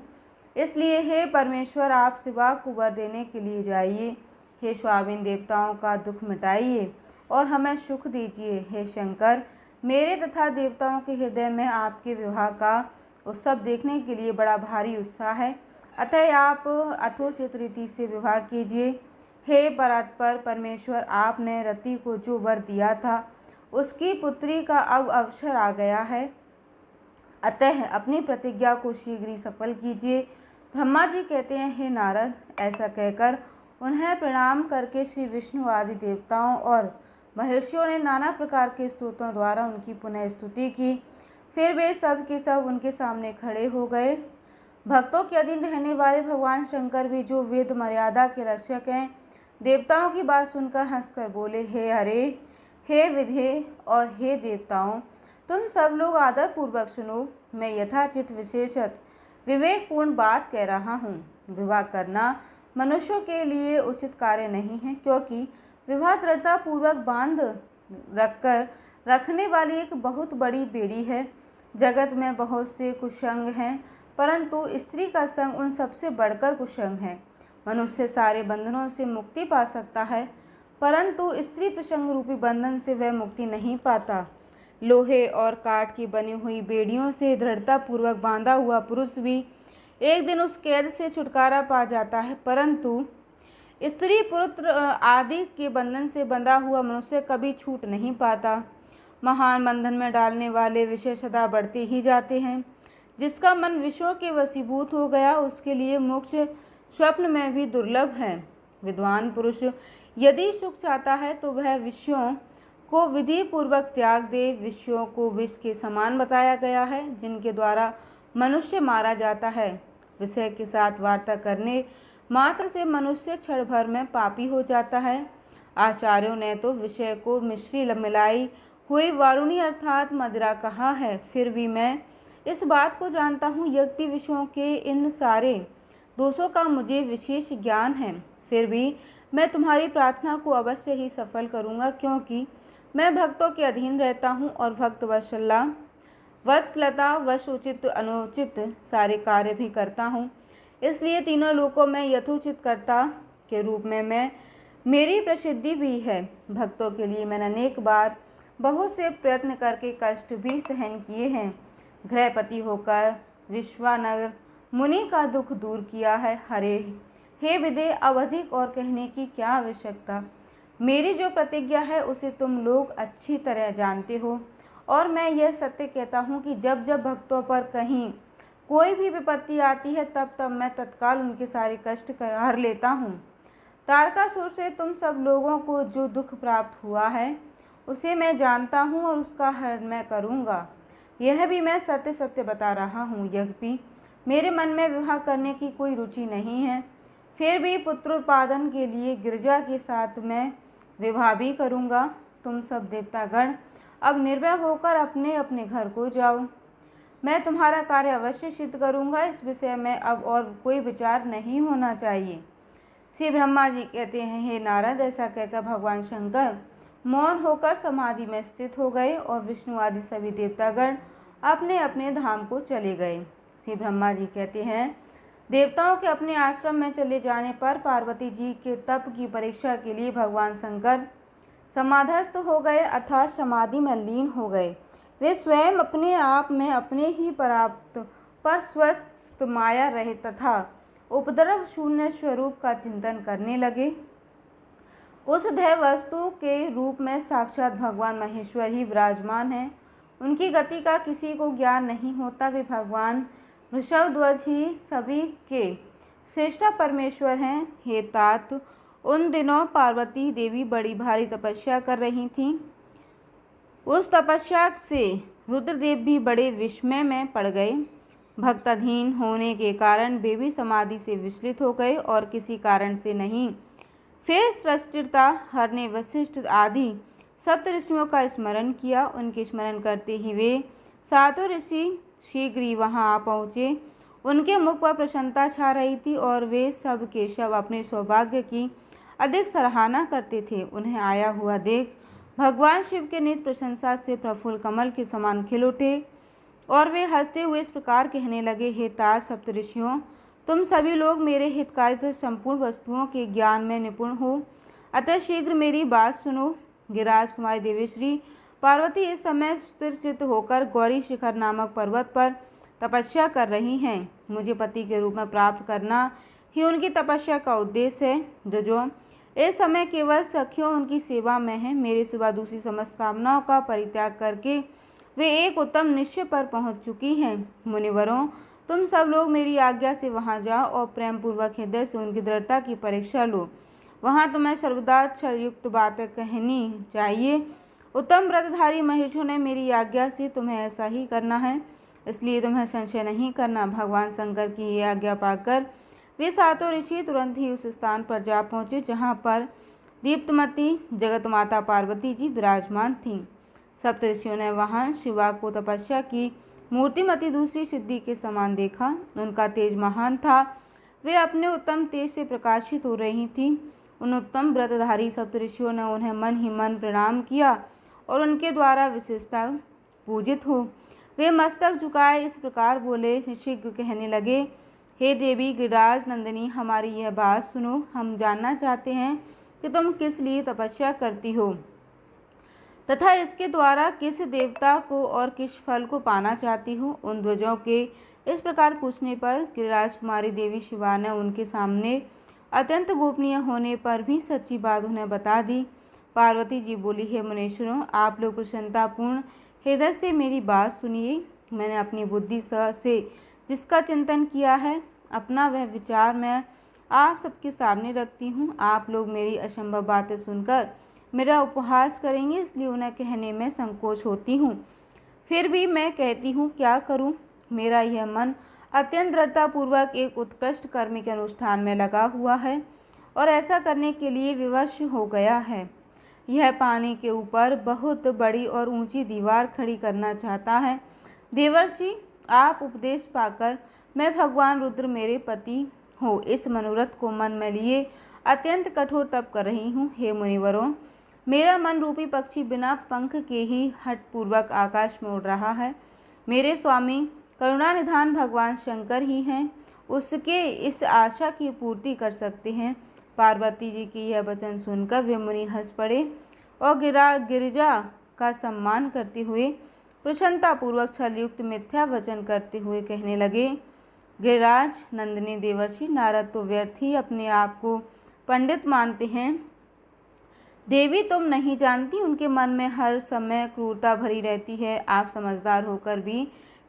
इसलिए हे परमेश्वर, आप शिवा को वर देने के लिए जाइए। हे स्वामीन, देवताओं का दुख मिटाइए और हमें सुख दीजिए। हे शंकर, मेरे तथा देवताओं के हृदय में आपके विवाह का उत्सव देखने के लिए बड़ा भारी उत्साह है, अतः आप अथोचित रीति से विवाह कीजिए। हे परात्पर परमेश्वर, आपने रति को जो वर दिया था उसकी पुत्री का अब अवसर आ गया है, अतः अपनी प्रतिज्ञा को शीघ्र ही सफल कीजिए। ब्रह्मा जी कहते हैं, हे नारद, ऐसा कहकर उन्हें प्रणाम करके श्री विष्णु आदि देवताओं और महर्षियों ने नाना प्रकार के स्तोत्रों द्वारा उनकी पुनः स्तुति की। फिर वे सब के सब उनके सामने खड़े हो गए। भक्तों के अधीन रहने वाले भगवान शंकर भी, जो वेद मर्यादा के रक्षक हैं, देवताओं की बात सुनकर हंसकर बोले, हे हरे, हे विधे और हे देवताओं, तुम सब लोग आदर पूर्वक सुनो। मैं यथाचित विशेषत विवेकपूर्ण बात कह रहा हूँ। विवाह करना मनुष्यों के लिए उचित कार्य नहीं है, क्योंकि विवाह दृढ़ता पूर्वक बांध रखने वाली एक बहुत बड़ी बेड़ी है। जगत में बहुत से कुसंग हैं, परंतु स्त्री का संग उन सबसे बढ़कर कुसंग है। मनुष्य सारे बंधनों से मुक्ति पा सकता है, परंतु स्त्री प्रसंग रूपी बंधन से वह मुक्ति नहीं पाता। लोहे और काठ की बनी हुई बेड़ियों से दृढ़ता पूर्वक बांधा हुआ पुरुष भी एक दिन उस कैद से छुटकारा पा जाता है, परंतु स्त्री पुत्र आदि के बंधन से बंधा हुआ मनुष्य कभी छूट नहीं पाता। महान बंधन में डालने वाले विषय सदा बढ़ते ही जाते हैं। जिसका मन विषयों के वशीभूत हो गया, उसके लिए मोक्ष स्वप्न में भी दुर्लभ है। विद्वान पुरुष यदि सुख चाहता है तो वह विषयों को विधि पूर्वक त्याग दे। विषयों को विष के समान बताया गया है, जिनके द्वारा मनुष्य मारा जाता है। विषय के साथ वार्ता करने मात्र से मनुष्य क्षण भर में पापी हो जाता है। आचार्यों ने तो विषय को मिश्री मिलाई हुई वारुणी अर्थात मदिरा कहा है। फिर भी मैं इस बात को जानता हूँ, यद्यपि विषयों के इन सारे दोषों का मुझे विशेष ज्ञान है, फिर भी मैं तुम्हारी प्रार्थना को अवश्य ही सफल करूँगा, क्योंकि मैं भक्तों के अधीन रहता हूँ और भक्त वत्सलता वश उचित अनुचित सारे कार्य भी करता हूँ। इसलिए तीनों लोकों में यथोचित कर्ता के रूप में मेरी प्रसिद्धि भी है। भक्तों के लिए मैंने अनेक बार बहुत से प्रयत्न करके कष्ट भी सहन किए हैं। गृहपति होकर विश्वानगर मुनि का दुख दूर किया है। हरे हे विदे, अब अधिक और कहने की क्या आवश्यकता। मेरी जो प्रतिज्ञा है उसे तुम लोग अच्छी तरह जानते हो और मैं यह सत्य कहता हूँ कि जब जब भक्तों पर कहीं कोई भी विपत्ति आती है तब तब मैं तत्काल उनके सारे कष्ट हर लेता हूँ। तारकासुर से तुम सब लोगों को जो दुख प्राप्त हुआ है उसे मैं जानता हूँ और उसका हरण मैं करूँगा। यह भी मैं सत्य सत्य बता रहा हूँ। यद्यपि मेरे मन में विवाह करने की कोई रुचि नहीं है, फिर भी पुत्रोत्पादन के लिए गिरिजा के साथ मैं विवाह भी करूँगा। तुम सब देवतागण अब निर्भय होकर अपने अपने घर को जाओ। मैं तुम्हारा कार्य अवश्य सिद्ध करूँगा। इस विषय में अब और कोई विचार नहीं होना चाहिए। श्री ब्रह्मा जी कहते हैं, हे नारद, ऐसा कहकर भगवान शंकर मौन होकर समाधि में स्थित हो गए और विष्णु आदि सभी देवतागण अपने अपने धाम को चले गए। श्री ब्रह्मा जी कहते हैं, देवताओं के अपने आश्रम में चले जाने पर पार्वती जी के तप की परीक्षा के लिए भगवान शंकर समाधस्थ हो गए अर्थात समाधि में लीन हो गए। वे स्वयं अपने आप में अपने ही प्राप्त पर स्वस्थ माया रहे तथा उपद्रव शून्य स्वरूप का चिंतन करने लगे। उस ध्येय वस्तु के रूप में साक्षात भगवान महेश्वर ही विराजमान है। उनकी गति का किसी को ज्ञान नहीं होता। वे भगवान वृषभध्वज ही सभी के श्रेष्ठ परमेश्वर हैं। हे तात, उन दिनों पार्वती देवी बड़ी भारी तपस्या कर रही थीं। उस तपस्या से रुद्रदेव भी बड़े विस्मय में पड़ गए। भक्ताधीन होने के कारण वे भी समाधि से विचलित हो गए और किसी कारण से नहीं। फिर सृष्टिकर्ता हर ने वशिष्ठ आदि सप्त ऋषियों का स्मरण किया। उनके स्मरण करते ही वे सातों ऋषि शीघ्र ही वहां आ पहुँचे। उनके मुख पर प्रसन्नता छा रही थी और वे सब के सब अपने सौभाग्य की अधिक सराहना करते थे। उन्हें आया हुआ देख भगवान शिव के नित्य प्रशंसा से प्रफुल्ल कमल के समान खिल उठे और वे हंसते हुए इस प्रकार कहने लगे, हे तात सप्तऋषियों, तुम सभी लोग मेरे हितकारी तथा संपूर्ण वस्तुओं के ज्ञान में निपुण हो, अतः शीघ्र मेरी बात सुनो। गिरिराज कुमारी देवेश्वरी पार्वती इस समय स्थिरचित्त होकर गौरी शिखर नामक पर्वत पर तपस्या कर रही हैं। मुझे पति के रूप में प्राप्त करना ही उनकी तपस्या का उद्देश्य है। जो इस समय केवल सखियों उनकी सेवा में है। मेरे सिवा दूसरी समस्त कामनाओं का परित्याग करके वे एक उत्तम निश्चय पर पहुंच चुकी हैं। मुनिवरों, तुम सब लोग मेरी आज्ञा से वहां जाओ और प्रेम पूर्वक हृदय से उनकी दृढ़ता की परीक्षा लो। वहां तुम्हें सर्वदा छलयुक्त बातें कहनी चाहिए। उत्तम व्रतधारी महेशों ने मेरी आज्ञा से तुम्हें ऐसा ही करना है, इसलिए तुम्हें संशय नहीं करना। भगवान शंकर की ये आज्ञा पाकर वे सातों ऋषि तुरंत ही उस स्थान पर जा पहुँचे जहाँ पर दीप्तमती जगत माता पार्वती जी विराजमान थीं। सप्त ऋषियों ने वहाँ शिवा को तपस्या की मूर्तिमती दूसरी सिद्धि के समान देखा। उनका तेज महान था। वे अपने उत्तम तेज से प्रकाशित हो रही थीं। उन उत्तम व्रतधारी सप्त ऋषियों ने उन्हें मन ही मन प्रणाम किया और उनके द्वारा विशेषता पूजित हो वे मस्तक झुकाए इस प्रकार बोले। शीघ्र कहने लगे, हे देवी गिरिराज नंदिनी, हमारी यह बात सुनो। हम जानना चाहते हैं कि तुम किस लिए तपस्या करती हो तथा इसके द्वारा किस देवता को और किस फल को पाना चाहती हो। उन ध्वजों के इस प्रकार पूछने पर गिरिराज कुमारी देवी शिवा ने उनके सामने अत्यंत गोपनीय होने पर भी सच्ची बात उन्हें बता दी। पार्वती जी बोली, हे मुनीश्वरों, आप लोग प्रसन्नतापूर्ण हृदय से मेरी बात सुनिए। मैंने अपनी बुद्धि से जिसका चिंतन किया है, अपना वह विचार मैं आप सबके सामने रखती हूँ। आप लोग मेरी असंभव बातें सुनकर मेरा उपहास करेंगे, इसलिए उन्हें कहने में संकोच होती हूँ। फिर भी मैं कहती हूँ, क्या करूँ। मेरा यह मन अत्यंत दृढ़तापूर्वक एक उत्कृष्ट कर्म के अनुष्ठान में लगा हुआ है और ऐसा करने के लिए विवश हो गया है। यह पानी के ऊपर बहुत बड़ी और ऊंची दीवार खड़ी करना चाहता है। देवर्षि, आप उपदेश पाकर मैं भगवान रुद्र मेरे पति हो इस मनोरथ को मन में लिए अत्यंत कठोर तप कर रही हूँ। हे मुनिवरों, मेरा मन रूपी पक्षी बिना पंख के ही हठपूर्वक आकाश में उड़ रहा है। मेरे स्वामी करुणानिधान भगवान शंकर ही हैं, उसके इस आशा की पूर्ति कर सकते हैं। पार्वती जी की यह वचन सुनकर वे मुनि हंस पड़े और गिरिजा का सम्मान करते हुए प्रसन्नतापूर्वक छलयुक्त मिथ्या वचन करते हुए कहने लगे, गिरिराज नंदिनी देवर्षि, नारद तो व्यर्थ ही अपने आप को पंडित मानते हैं। देवी तुम नहीं जानती, उनके मन में हर समय क्रूरता भरी रहती है। आप समझदार होकर भी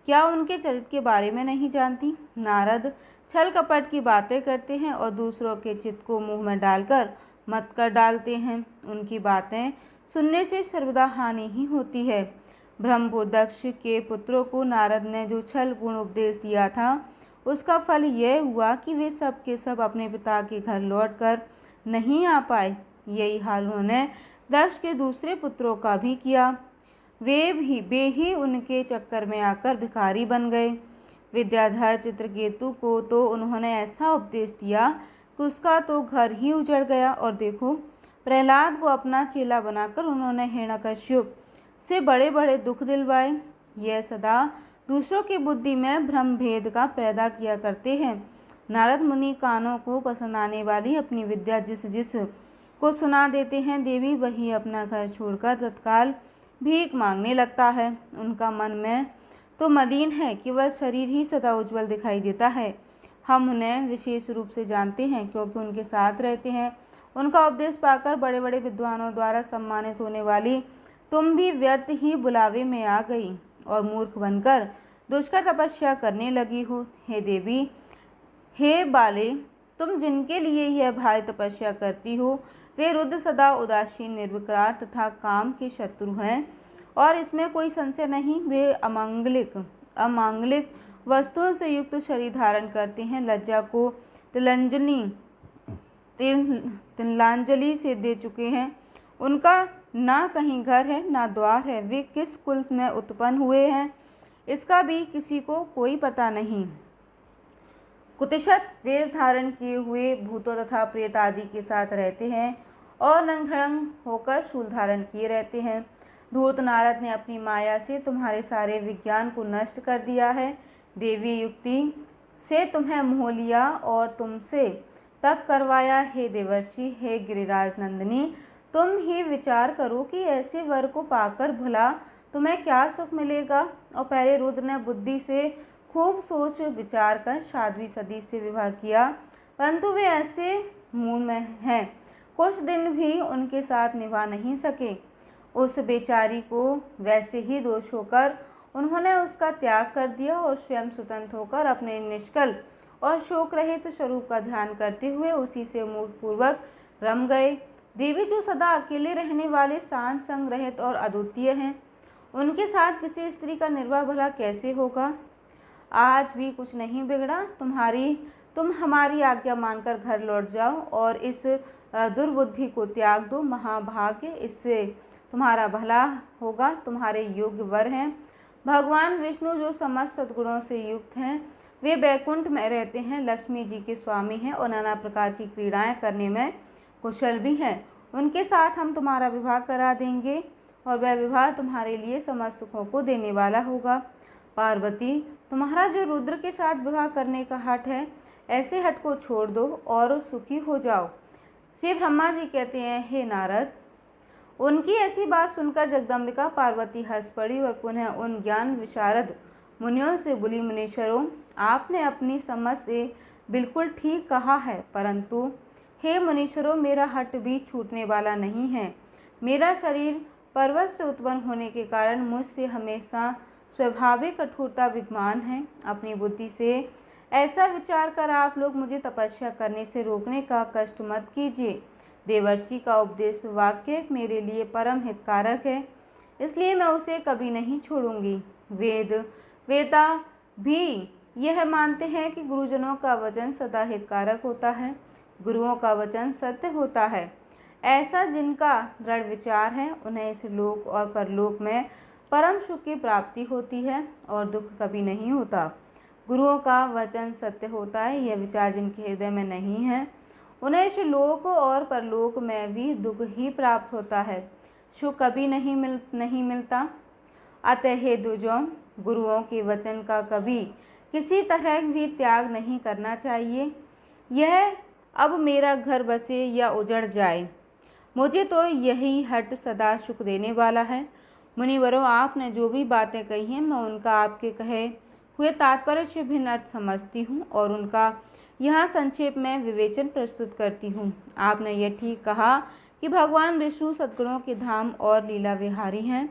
क्या उनके चरित्र के बारे में नहीं जानती? नारद छल कपट की बातें करते हैं और दूसरों के चित्त को मुंह में डालकर मत कर डालते हैं। उनकी बातें सुनने से सर्वदा हानि ही होती है। ब्रह्मपुर दक्ष के पुत्रों को नारद ने जो छल पूर्ण उपदेश दिया था, उसका फल यह हुआ कि वे सब के सब अपने पिता के घर लौटकर नहीं आ पाए। यही हाल उन्होंने दक्ष के दूसरे पुत्रों का भी किया। वे ही उनके चक्कर में आकर भिखारी बन गए। विद्याधर चित्रकेतु को तो उन्होंने ऐसा उपदेश दिया कि उसका तो घर ही उजड़ गया। और देखो, प्रहलाद को अपना चेला बनाकर उन्होंने हिरण्यकश्यप से बड़े बड़े दुख दिलवाए। यह सदा दूसरों की बुद्धि में भ्रम भेद का पैदा किया करते हैं। नारद मुनि कानों को पसंद आने वाली अपनी विद्या जिस को सुना देते हैं, देवी वही अपना घर छोड़कर तत्काल भीख मांगने लगता है। उनका मन में तो मलिन है, केवल शरीर ही सदा उज्जवल दिखाई देता है। हम उन्हें विशेष रूप से जानते हैं क्योंकि उनके साथ रहते हैं। उनका उपदेश पाकर बड़े बड़े विद्वानों द्वारा सम्मानित होने वाली तुम भी व्यर्थ ही बुलावे में आ गई और मूर्ख बनकर दुष्कर तपस्या करने लगी हो। हे देवी, हे बाले, तुम जिनके लिए यह भारी तपस्या करती हो, वे रुद्र सदा उदासीन, निर्विकार तथा काम के शत्रु हैं और इसमें कोई संशय नहीं। वे अमांगलिक वस्तुओं से युक्त शरीर धारण करते हैं। लज्जा को तिलांजलि से दे चुके हैं। उनका ना कहीं घर है ना द्वार है। वे किस कुल में उत्पन्न हुए हैं, इसका भी किसी को कोई पता नहीं। कुतिशत वेश धारण किए हुए भूतों तथा प्रेत आदि के साथ रहते हैं और नंग धड़ंग होकर शूल धारण किए रहते हैं। धूर्त नारद ने अपनी माया से तुम्हारे सारे विज्ञान को नष्ट कर दिया है। देवी युक्ति से तुम्हें मोह लिया और तुमसे तप करवाया। हे देवर्षि, हे गिरिराज नंदिनी, तुम ही विचार करो कि ऐसे वर को पाकर भला तुम्हें क्या सुख मिलेगा। और पहले रुद्र ने बुद्धि से खूब सोच विचार कर साध्वी सदी से विवाह किया, परंतु वे ऐसे मूड में हैं, कुछ दिन भी उनके साथ निभा नहीं सके। उस बेचारी को वैसे ही दोष होकर उन्होंने उसका त्याग कर दिया और स्वयं स्वतंत्र होकर अपने निष्कल और शोक रहित स्वरूप का ध्यान करते हुए उसी से मूर्खपूर्वक रम गए। देवी जो सदा अकेले रहने वाले, शांत, संग रहित और अद्वितीय हैं, उनके साथ किसी स्त्री का निर्वाह भला कैसे होगा। आज भी कुछ नहीं बिगड़ा। तुम हमारी आज्ञा मानकर घर लौट जाओ और इस दुर्बुद्धि को त्याग दो। महाभाग्य, इससे तुम्हारा भला होगा। तुम्हारे योग्य वर हैं भगवान विष्णु, जो समस्त सद्गुणों से युक्त हैं। वे बैकुंठ में रहते हैं, लक्ष्मी जी के स्वामी हैं और नाना प्रकार की क्रीड़ाएं करने में कुशल भी हैं। उनके साथ हम तुम्हारा विवाह करा देंगे और वह विवाह तुम्हारे लिए समस्त सुखों को देने वाला होगा। पार्वती, तुम्हारा जो रुद्र के साथ विवाह करने का हठ है, ऐसे हठ को छोड़ दो और सुखी हो जाओ। श्री ब्रह्मा जी कहते हैं, हे नारद, उनकी ऐसी बात सुनकर जगदम्बिका पार्वती हंस पड़ी और पुनः उन ज्ञान विशारद मुनियों से बोली, मुनीश्वरों, आपने अपनी समझ से बिल्कुल ठीक कहा है, परंतु हे मुनीश्वरों, मेरा हठ भी छूटने वाला नहीं है। मेरा शरीर पर्वत से उत्पन्न होने के कारण मुझसे हमेशा स्वाभाविक कठोरता विद्यमान है। अपनी बुद्धि से ऐसा विचार कर आप लोग मुझे तपस्या करने से रोकने का कष्ट मत कीजिए। देवर्षि का उपदेश वाक्य मेरे लिए परम हितकारक है, इसलिए मैं उसे कभी नहीं छोड़ूंगी। वेदा भी यह मानते हैं कि गुरुजनों का वचन सदा हितकारक होता है, गुरुओं का वचन सत्य होता है। ऐसा जिनका दृढ़ विचार है, उन्हें इस लोक और परलोक में परम सुख की प्राप्ति होती है और दुख कभी नहीं होता। गुरुओं का वचन सत्य होता है, यह विचार जिनके हृदय में नहीं है, उन्हें इस लोक और परलोक में भी दुख ही प्राप्त होता है, सुख कभी नहीं मिलता। अतः हे द्विजों, गुरुओं के वचन का कभी किसी तरह भी त्याग नहीं करना चाहिए। यह अब मेरा घर बसे या उजड़ जाए, मुझे तो यही हट सदा सुख देने वाला है। मुनिवरों, आपने जो भी बातें कही हैं, मैं उनका आपके कहे हुए तात्पर्य से भिन्न अर्थ समझती हूँ और उनका यहाँ संक्षेप में विवेचन प्रस्तुत करती हूँ। आपने यह ठीक कहा कि भगवान विष्णु सद्गुणों के धाम और लीला विहारी हैं।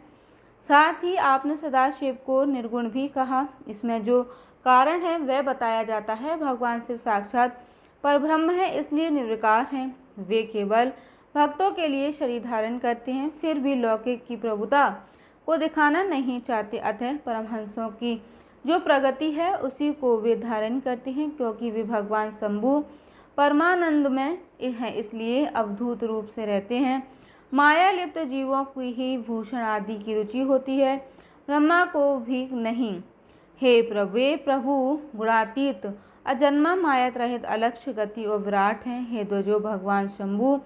साथ ही आपने सदाशिव को निर्गुण भी कहा। इसमें जो कारण है वह बताया जाता है। भगवान शिव साक्षात परब्रह्म है, इसलिए निर्विकार हैं। वे केवल भक्तों के लिए शरीर धारण करते हैं, फिर भी लौकिक की प्रभुता को दिखाना नहीं चाहते। अतः परमहंसों की जो प्रगति है उसी को वे धारण करते हैं, क्योंकि वे भगवान शंभु परमानंद में हैं, इसलिए अवधूत रूप से रहते हैं। माया लिप्त जीवों की ही भूषण आदि की रुचि होती है, ब्रह्मा को भी नहीं। हे प्रभु गुणातीत अजन्मा माया रहित अलक्ष्य गति और विराट हैं। हे द्वजो भगवान शंभु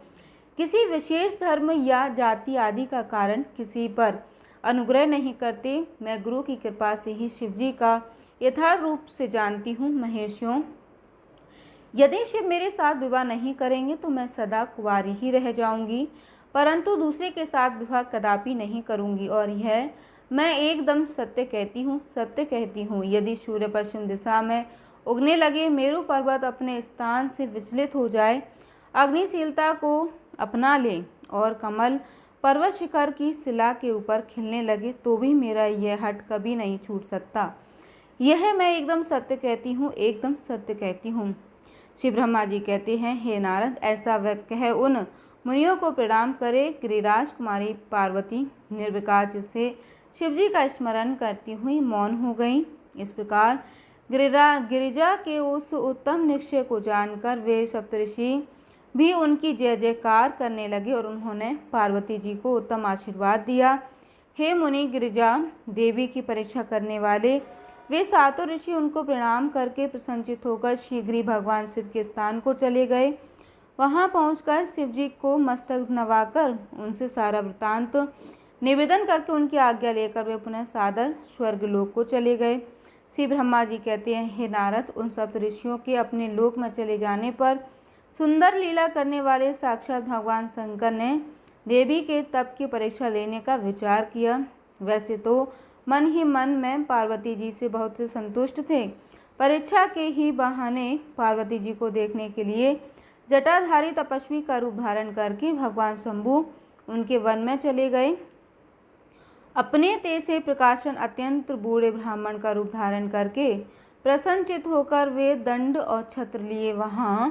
किसी विशेष धर्म या जाति आदि का कारण किसी पर अनुग्रह नहीं करते। मैं गुरु की कृपा से ही शिव जी का यथार्थ रूप से जानती हूँ। महर्षियों, यदि शिव मेरे साथ विवाह नहीं करेंगे तो मैं सदा कुंवारी ही रह जाऊंगी, परंतु दूसरे के साथ विवाह कदापि नहीं करूंगी। और यह मैं एकदम सत्य कहती हूँ। यदि सूर्य पश्चिम दिशा में उगने लगे, मेरु पर्वत अपने स्थान से विचलित हो जाए, अग्निशीलता को अपना ले और कमल पर्वत शिखर की शिला के ऊपर खिलने लगे, तो भी मेरा यह हट कभी नहीं छूट सकता। यह मैं एकदम सत्य कहती हूँ। श्री ब्रह्मा जी कहते हैं, हे नारद, ऐसा वह कह उन मुनियों को प्रणाम करे। गिरिराज कुमारी पार्वती निर्विकार से शिव जी का स्मरण करती हुई मौन हो गई। इस प्रकार गिरिजा के उस उत्तम निश्चय को जानकर वे सप्तऋषि भी उनकी जय जयकार करने लगे और उन्होंने पार्वती जी को उत्तम आशीर्वाद दिया। हे मुनि, गिरिजा देवी की परीक्षा करने वाले वे सातों ऋषि उनको प्रणाम करके प्रसन्नचित होकर शीघ्र ही भगवान शिव के स्थान को चले गए। वहां पहुंचकर शिव जी को मस्तक नवाकर उनसे सारा वृत्तांत निवेदन करके उनकी आज्ञा लेकर वे पुनः सादर स्वर्गलोक को चले गए। श्री ब्रह्मा जी कहते हैं, हे नारद, उन सप्त ऋषियों के अपने लोक में चले जाने पर सुंदर लीला करने वाले साक्षात भगवान शंकर ने देवी के तप की परीक्षा लेने का विचार किया। वैसे तो मन ही मन में पार्वती जी से बहुत संतुष्ट थे। परीक्षा के ही बहाने पार्वती जी को देखने के लिए जटाधारी तपस्वी का रूप धारण करके भगवान शंभु उनके वन में चले गए। अपने तेज से प्रकाशन अत्यंत बूढ़े ब्राह्मण का रूप धारण करके प्रसन्नचित होकर वे दंड और छत्र लिए वहां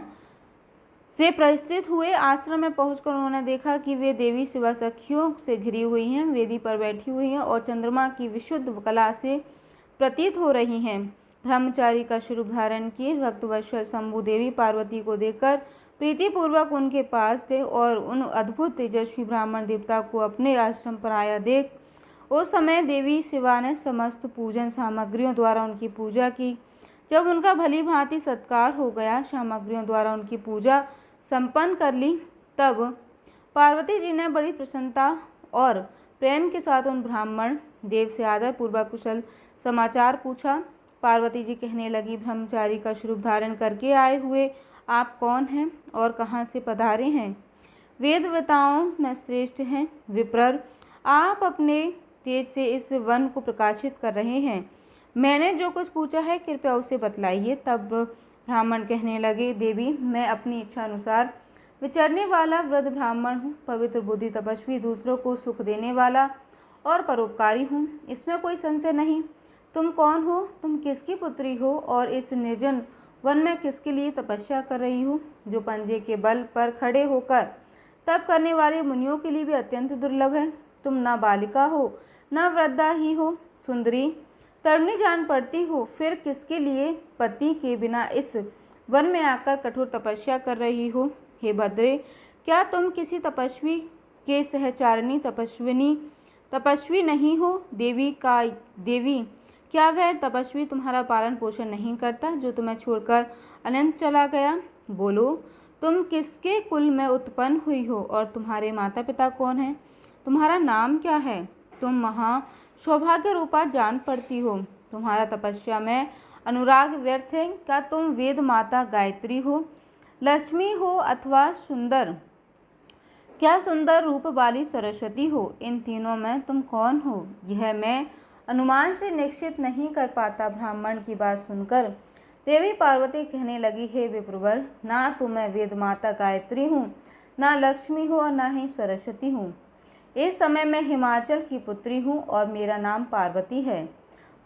से प्रस्थित हुए। आश्रम में पहुंचकर उन्होंने देखा कि वे देवी शिवा सखियों से घिरी हुई हैं, वेदी पर बैठी हुई हैं और चंद्रमा की विशुद्ध कला से प्रतीत हो रही हैं। ब्रह्मचारी का स्वरूप धारण किए भक्तवत्सल शंभु देवी पार्वती को देखकर प्रीतिपूर्वक उनके पास गए और उन अद्भुत तेजस्वी ब्राह्मण देवता को अपने आश्रम पर आया देख उस समय देवी शिवा ने समस्त पूजन सामग्रियों द्वारा उनकी पूजा की। जब उनका भली भांति सत्कार हो गया, सामग्रियों द्वारा उनकी पूजा संपन्न कर ली, तब पार्वती जी ने बड़ी प्रसन्नता और प्रेम के साथ उन ब्राह्मण देव से आदर पूर्वक कुशल समाचार पूछा। पार्वती जी कहने लगी, ब्रह्मचारी का स्वरूप धारण करके आए हुए आप कौन हैं और कहाँ से पधारे हैं? वेदवेताओं में श्रेष्ठ हैं विप्रर, आप अपने तेज से इस वन को प्रकाशित कर रहे हैं। मैंने जो कुछ पूछा है कृपया उसे बतलाइए। तब ब्राह्मण कहने लगे, देवी, मैं अपनी इच्छा अनुसार विचरने वाला वृद्ध ब्राह्मण हूँ, पवित्र बुद्धि तपस्वी, दूसरों को सुख देने वाला और परोपकारी हूँ, इसमें कोई संशय नहीं। तुम कौन हो? तुम किसकी पुत्री हो और इस निर्जन वन में किसके लिए तपस्या कर रही हो, जो पंजे के बल पर खड़े होकर तप करने वाले मुनियों के लिए भी अत्यंत दुर्लभ है। तुम न बालिका हो न वृद्धा ही हो, सुंदरी तरुणी जान पड़ती हो, फिर किसके लिए पति के बिना इस वन में आकर कठोर तपस्या कर रही हो? हे भद्रे, क्या तुम किसी तपस्वी के सहचारिणी तपस्वी नहीं हो? देवी, क्या वह तपस्वी तुम्हारा पालन पोषण नहीं करता जो तुम्हें छोड़कर अनंत चला गया? बोलो, तुम किसके कुल में उत्पन्न हुई हो और तुम्हारे माता पिता कौन हैं? तुम्हारा नाम क्या है? तुम महा सौभाग्य रूपा जान पड़ती हो, तुम्हारा तपस्या में अनुराग व्यर्थ है। क्या तुम वेद माता गायत्री हो, लक्ष्मी हो अथवा सुंदर रूप वाली सरस्वती हो? इन तीनों में तुम कौन हो, यह मैं अनुमान से निश्चित नहीं कर पाता। ब्राह्मण की बात सुनकर देवी पार्वती कहने लगी, हे विप्रवर, ना तो मैं वेद माता गायत्री हूँ, ना लक्ष्मी हूँ और ना ही सरस्वती हूँ। इस समय मैं हिमाचल की पुत्री हूँ और मेरा नाम पार्वती है।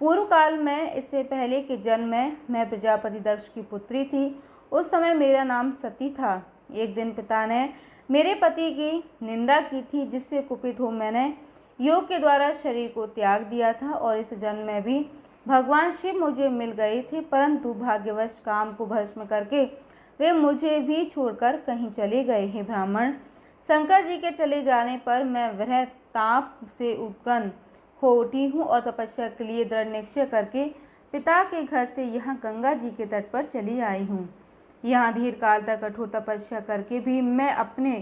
पूर्व काल में, इससे पहले के जन्म में मैं प्रजापति दक्ष की पुत्री थी। उस समय मेरा नाम सती था। एक दिन पिता ने मेरे पति की निंदा की थी, जिससे कुपित हो मैंने योग के द्वारा शरीर को त्याग दिया था और इस जन्म में भी भगवान शिव मुझे मिल गए थे, परंतु भाग्यवश काम को भस्म करके वे मुझे भी छोड़कर कहीं चले गए। हे ब्राह्मण, शंकर जी के चले जाने पर मैं वह ताप से उत्पन्न हो उठी हूँ और तपस्या के लिए दृढ़ निश्चय करके पिता के घर से यहाँ गंगा जी के तट पर चली आई हूँ। यहाँ धीर काल तक कठोर तपस्या करके भी मैं अपने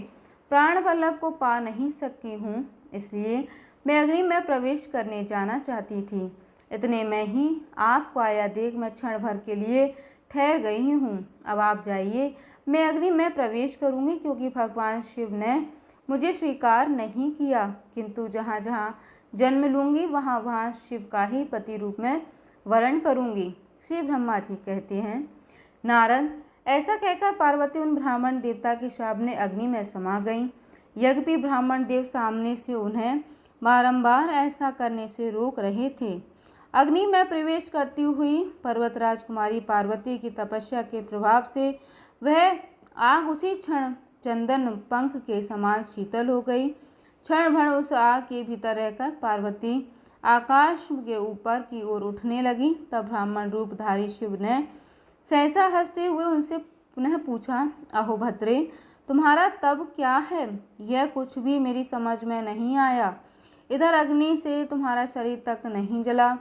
प्राण वल्लभ को पा नहीं सकती हूँ, इसलिए मैं अग्नि में प्रवेश करने जाना चाहती थी। इतने में ही आपको आया देख मैं क्षण भर के लिए ठहर गई हूँ। अब आप जाइए, मैं अग्नि में प्रवेश करूँगी, क्योंकि भगवान शिव ने मुझे स्वीकार नहीं किया, किंतु जहाँ जहाँ जन्म लूँगी वहाँ वहाँ शिव का ही पति रूप में वर्ण करूँगी। श्री ब्रह्मा जी कहते हैं, नारद, ऐसा कहकर पार्वती उन ब्राह्मण देवता के शाप ने अग्नि में समा गईं। यद्यपि ब्राह्मण देव सामने से उन्हें बारंबार ऐसा करने से रोक रहे थे। अग्नि में प्रवेश करती हुई पर्वत राजकुमारी पार्वती की तपस्या के प्रभाव से वह आग उसी क्षण चंदन पंख के समान शीतल हो गई। क्षण भर उस आग के भीतर रहकर पार्वती आकाश के ऊपर की ओर उठने लगी। तब ब्राह्मण रूपधारी शिव ने सहसा हंसते हुए उनसे पुनः पूछा, अहो भद्रे, तुम्हारा तब क्या है? यह कुछ भी मेरी समझ में नहीं आया। इधर अग्नि से तुम्हारा शरीर तक नहीं जला,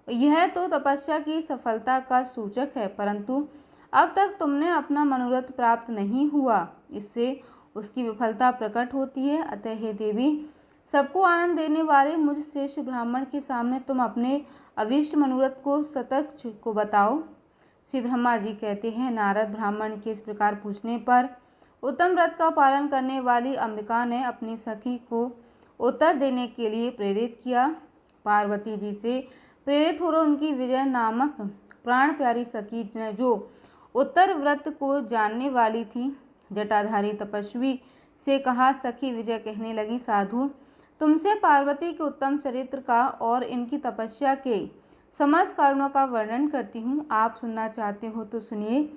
यह तो तपस्या की सफलता का सूचक है, परंतु अब तक तुमने अपना मनोरथ प्राप्त नहीं हुआ, इससे उसकी विफलता प्रकट होती है। अतः हे देवी, सबको आनंद देने वाले मुझ श्रेष्ठ ब्राह्मण के सामने तुम अपने अविष्ट मनोरथ को सतत को बताओ। श्री ब्रह्मा जी कहते हैं, नारद, ब्राह्मण के इस प्रकार पूछने पर उत्तम व्रत का पालन करने वाली अंबिका ने अपनी सखी को उत्तर देने के लिए प्रेरित किया। पार्वती जी से प्रेरित हो उनकी विजय नामक प्राण प्यारी सखी ने, जो उत्तर व्रत को जानने वाली थी, जटाधारी तपस्वी से कहा। सखी विजय कहने लगी, साधु, तुमसे पार्वती के उत्तम चरित्र का और इनकी तपस्या के समस्त कारणों का वर्णन करती हूँ। आप सुनना चाहते हो तो सुनिए।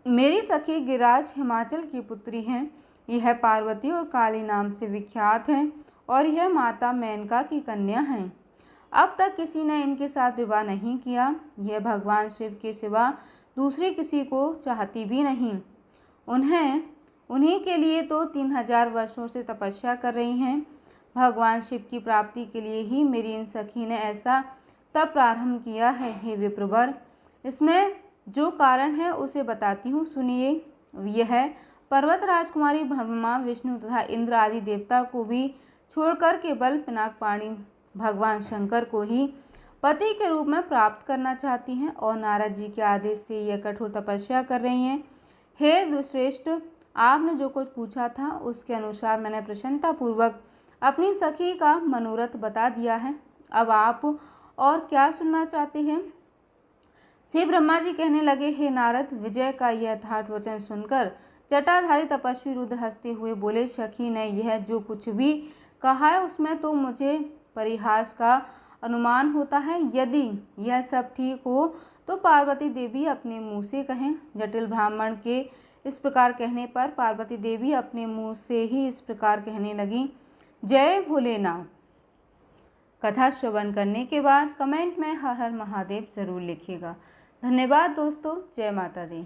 मेरी सखी गिरिराज हिमाचल की पुत्री हैं। यह पार्वती और काली नाम से विख्यात हैं और यह माता मेनका की कन्या हैं। अब तक किसी ने इनके साथ विवाह नहीं किया। यह भगवान शिव के सिवा दूसरे किसी को चाहती भी नहीं। उन्हीं के लिए तो 3000 वर्षों से तपस्या कर रही हैं। भगवान शिव की प्राप्ति के लिए ही मेरी इन सखी ने ऐसा तप प्रारंभ किया है। हे विप्रवर, इसमें जो कारण है उसे बताती हूँ, सुनिए। यह पर्वत राजकुमारी ब्रह्मा, विष्णु तथा इंद्र आदि देवता को भी छोड़कर केवल पिनाकपाणी भगवान शंकर को ही पति के रूप में प्राप्त करना चाहती हैं और नारद जी के आदेश से यह कठोर तपस्या कर रही हैं। हे दुश्रेष्ठ, आपने जो कुछ पूछा था उसके अनुसार मैंने प्रसन्नतापूर्वक अपनी सखी का मनोरथ बता दिया है। अब आप और क्या सुनना चाहते हैं? श्री ब्रह्मा जी कहने लगे, हे नारद, विजय का यह यथार्थ वचन सुनकर जटाधारी तपस्वी रुद्र हंसते हुए बोले, सखी ने यह जो कुछ भी कहा है उसमें तो मुझे परिहास का अनुमान होता है। यदि यह सब ठीक हो तो पार्वती देवी अपने मुँह से कहें। जटिल ब्राह्मण के इस प्रकार कहने पर पार्वती देवी अपने मुँह से ही इस प्रकार कहने लगी, जय भोलेनाथ। कथा श्रवण करने के बाद कमेंट में हर हर महादेव जरूर लिखिएगा। धन्यवाद दोस्तों। जय माता दी।